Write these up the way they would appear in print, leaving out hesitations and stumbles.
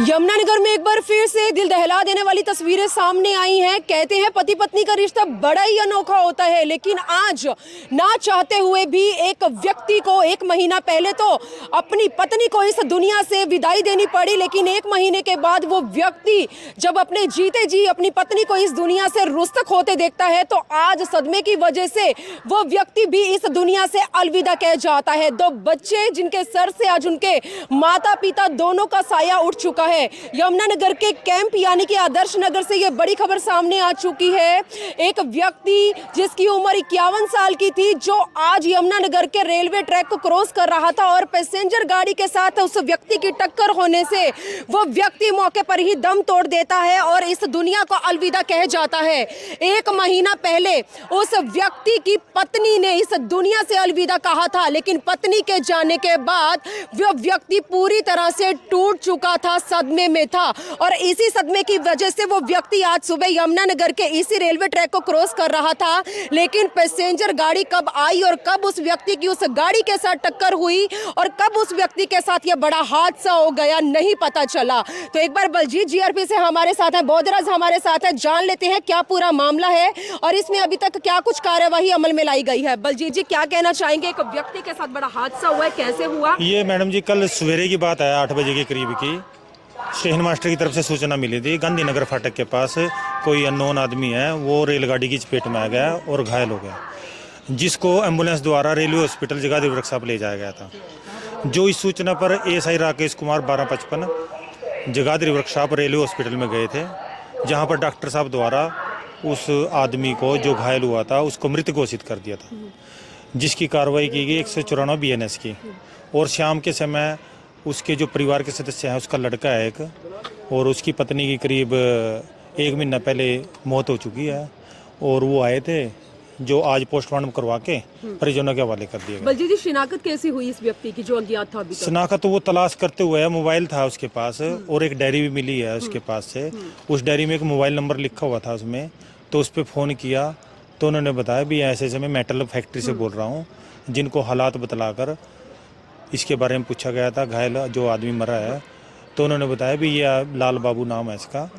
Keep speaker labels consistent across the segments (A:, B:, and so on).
A: यमुनानगर में एक बार फिर से दिल दहला देने वाली तस्वीरें सामने आई हैं। कहते हैं पति पत्नी का रिश्ता बड़ा ही अनोखा होता है, लेकिन आज ना चाहते हुए भी एक व्यक्ति को 1 महीना पहले तो अपनी पत्नी को इस दुनिया से विदाई देनी पड़ी, लेकिन 1 महीने के बाद वो व्यक्ति जब अपने जीते जी अपनी पत्नी को इस दुनिया से रुस्तक होते देखता है तो आज सदमे की वजह से वो व्यक्ति भी इस दुनिया से अलविदा कह जाता है। 2 बच्चे जिनके सर से आज उनके माता पिता दोनों का साया उठ चुका है। यमुनानगर के कैंप यानी कि आदर्श नगर से ये बड़ी खबर सामने आ चुकी है। एक व्यक्ति जिसकी उम्र 51 साल की थी, जो आज यमुनानगर के रेलवे ट्रैक को क्रॉस कर रहा था और पैसेंजर गाड़ी के साथ उस व्यक्ति की टक्कर होने से वो व्यक्ति मौके पर ही दम तोड़ देता है और इस दुनिया को अलविदा कह जाता है। 1 महीना पहले उस व्यक्ति की पत्नी ने इस दुनिया से अलविदा कहा था, लेकिन पत्नी के जाने के बाद वो व्यक्ति पूरी तरह से टूट चुका था, सदमे में था और इसी सदमे की वजह से वो व्यक्ति आज सुबह यमुनानगर के इसी रेलवे ट्रैक को क्रॉस कर रहा था, लेकिन पैसेंजर गाड़ी कब आई और कब उस व्यक्ति की उस गाड़ी के साथ टक्कर हुई और कब उस व्यक्ति के साथ ये बड़ा हादसा हो गया नहीं पता चला। तो एक बार बलजीत जीआरपी से हमारे साथ है, बोधराज हमारे साथ है, जान लेते हैं क्या पूरा मामला है और इसमें अभी तक क्या कुछ कार्यवाही अमल में लाई गई है। बलजीत जी, क्या कहना चाहेंगे? एक व्यक्ति के साथ बड़ा हादसा हुआ है, कैसे हुआ
B: ये? मैडम जी, कल सवेरे की बात है, 8 बजे के करीब की। स्टेशन मास्टर की तरफ से सूचना मिली थी गांधीनगर फाटक के पास कोई अननोन आदमी है, वो रेलगाड़ी की चपेट में आ गया और घायल हो गया, जिसको एम्बुलेंस द्वारा रेलवे हॉस्पिटल जगाधरी वर्कशॉप ले जाया गया था। जो इस सूचना पर ASI Rakesh Kumar 1255 Jagadhri workshop railway hospital में गए थे, जहां पर डॉक्टर साहब द्वारा उस आदमी को जो घायल हुआ था उसको मृत घोषित कर दिया था, जिसकी कार्रवाई की गई 194 बीएनएस की। और शाम के समय उसके जो परिवार के सदस्य हैं, उसका लड़का है एक और उसकी पत्नी की करीब 1 महीना पहले मौत हो चुकी है और वो आए थे, जो आज पोस्टमार्टम करवा के परिजनों के हवाले कर दिया गया।
A: बलजीत जी, शिनाख्त कैसी हुई इस व्यक्ति की जो अज्ञात था? अभी तक
B: शिनाख्त तो वो तलाश करते हुए है, मोबाइल था उसके पास और एक डायरी भी मिली है उसके पास से। उस डायरी में एक मोबाइल नंबर लिखा हुआ था उसमें, तो उस पर फ़ोन किया तो उन्होंने बताया भी ऐसे ऐसे मैं मेटल फैक्ट्री से बोल रहा हूँ, जिनको हालात बतलाकर इसके बारे में पूछा गया था, घायल जो आदमी मरा है, तो उन्होंने बताया भी ये लाल बाबू नाम है इसका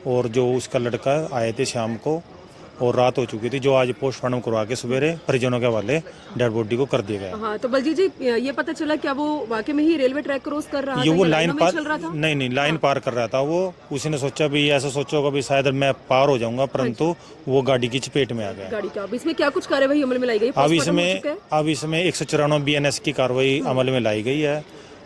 B: और जो उसका लड़का आए थे शाम को और रात हो चुकी थी, जो आज पोस्टमार्टम करवा के सवेरे परिजनों के हवाले डेड बॉडी को कर दिया गया।
A: हाँ, तो बलजीत जी, ये पता चला क्या वो वाकई में ही रेलवे ट्रैक क्रॉस कर रहा था?
B: वो लाइन पार
A: चल रहा था?
B: नहीं, लाइन पार कर रहा था वो। उसने सोचा भी ऐसा सोचा होगा भी शायद मैं पार हो जाऊंगा, परंतु वो गाड़ी की चपेट में आ गया।
A: गाड़ी का अब इसमें क्या कुछ कार्यवाही अमल में लाई गई?
B: अब इसमें 194 बीएनएस की कार्रवाई अमल में लाई गई है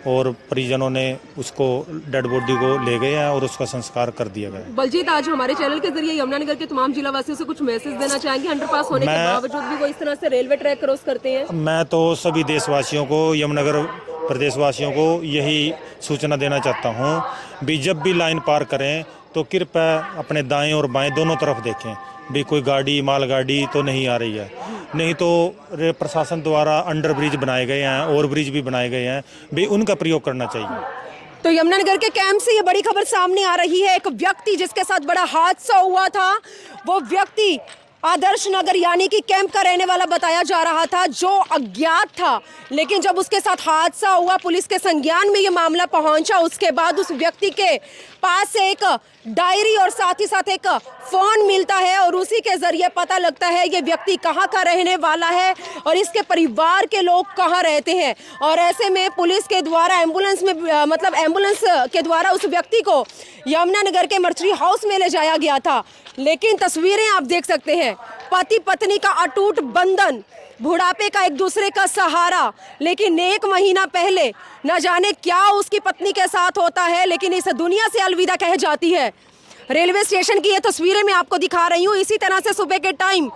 B: और परिजनों ने उसको डेड बॉडी को ले गए हैं और उसका संस्कार कर दिया गया।
A: बलजीत, आज हमारे चैनल के जरिए यमुनानगर के तमाम जिला वासियों से कुछ मैसेज देना चाहेंगे? अंडरपास होने के बावजूद भी वो इस तरह से रेलवे ट्रैक क्रॉस करते हैं।
B: मैं तो सभी देशवासियों को, यमुनानगर प्रदेशवासियों को यही सूचना देना चाहता हूँ भी जब भी लाइन पार करें तो कृपया अपने दाएं और बाएं दोनों तरफ देखें भी कोई गाड़ी मालगाड़ी तो नहीं आ रही है, नहीं तो प्रशासन द्वारा अंडर ब्रिज बनाए गए हैं, ओवर ब्रिज भी बनाए गए हैं भी, उनका प्रयोग करना चाहिए।
A: तो यमुनानगर के कैंप से ये बड़ी खबर सामने आ रही है। एक व्यक्ति जिसके साथ बड़ा हादसा हुआ था, वो व्यक्ति आदर्श नगर यानी कि कैंप का रहने वाला बताया जा रहा था, जो अज्ञात था, लेकिन जब उसके साथ हादसा हुआ, पुलिस के संज्ञान में ये मामला पहुंचा, उसके बाद उस व्यक्ति के पास से एक डायरी और साथ ही साथ एक फोन मिलता है और उसी के जरिए पता लगता है ये व्यक्ति कहाँ का रहने वाला है और इसके परिवार के लोग कहाँ रहते हैं। और ऐसे में पुलिस के द्वारा एम्बुलेंस के द्वारा उस व्यक्ति को यमुनानगर के मर्चरी हाउस में ले जाया गया था। लेकिन तस्वीरें आप देख सकते हैं, पति पत्नी का अटूट बंधन, बुढ़ापे का एक दूसरे का सहारा, लेकिन 1 महीना पहले न जाने क्या उसकी पत्नी के साथ होता है, लेकिन इस दुनिया से अलविदा कह जाती है। रेलवे स्टेशन की ये तस्वीरें मैं आपको दिखा रही हूँ। इसी तरह से सुबह के टाइम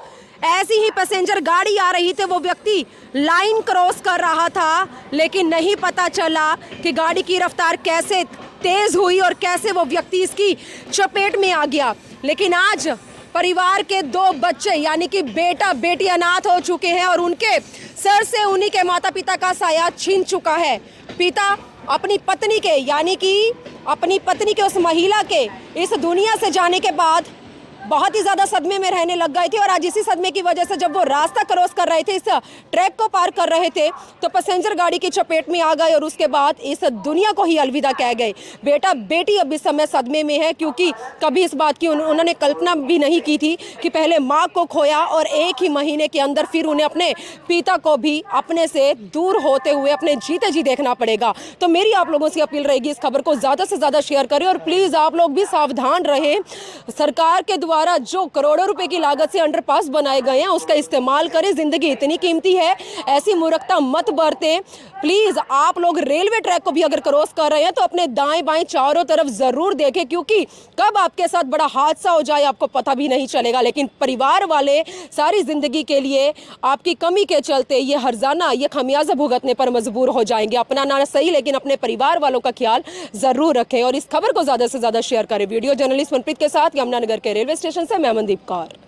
A: ऐसी ही पैसेंजर गाड़ी आ रही थी, वो व्यक्ति लाइन क्रॉस कर रहा था, लेकिन नहीं पता चला कि गाड़ी की रफ्तार कैसे तेज हुई और कैसे वो व्यक्ति इसकी चपेट में आ गया। लेकिन आज परिवार के 2 बच्चे यानी कि बेटा बेटी अनाथ हो चुके हैं और उनके सर से उन्हीं के माता पिता का साया छीन चुका है। पिता अपनी पत्नी के यानी कि अपनी पत्नी के उस महिला के इस दुनिया से जाने के बाद बहुत ही ज़्यादा सदमे में रहने लग गए थे और आज इसी सदमे की वजह से जब वो रास्ता क्रॉस कर रहे थे, इस ट्रैक को पार कर रहे थे, तो पैसेंजर गाड़ी की चपेट में आ गए और उसके बाद इस दुनिया को ही अलविदा कह गए। बेटा बेटी अब इस समय सदमे में है, क्योंकि कभी इस बात की उन्होंने कल्पना भी नहीं की थी कि पहले माँ को खोया और एक ही महीने के अंदर फिर उन्हें अपने पिता को भी अपने से दूर होते हुए अपने जीते जी देखना पड़ेगा। तो मेरी आप लोगों से अपील रहेगी, इस खबर को ज़्यादा से ज़्यादा शेयर करें और प्लीज़ आप लोग भी सावधान रहें। सरकार के द्वारा जो करोड़ों रुपए की लागत से अंडरपास बनाए गए हैं उसका इस्तेमाल करें। जिंदगी इतनी कीमती है, ऐसी मूर्खता मत बरतें। प्लीज आप लोग रेलवे ट्रैक को भी अगर क्रॉस कर रहे हैं तो अपने दाएं बाएं चारों तरफ जरूर देखें, क्योंकि कब आपके साथ बड़ा हादसा हो जाए आपको पता भी नहीं चलेगा। लेकिन परिवार वाले सारी जिंदगी के लिए आपकी कमी के चलते ये हर्जाना, ये खमियाजा भुगतने पर मजबूर हो जाएंगे। अपना ना सही लेकिन अपने परिवार वालों का ख्याल जरूर रखें और इस खबर को ज्यादा से ज्यादा शेयर करें। वीडियो जर्नलिस्ट मनप्रीत के साथ यमुनानगर के रेलवे स्टेशन से मैं मनदीप कौर।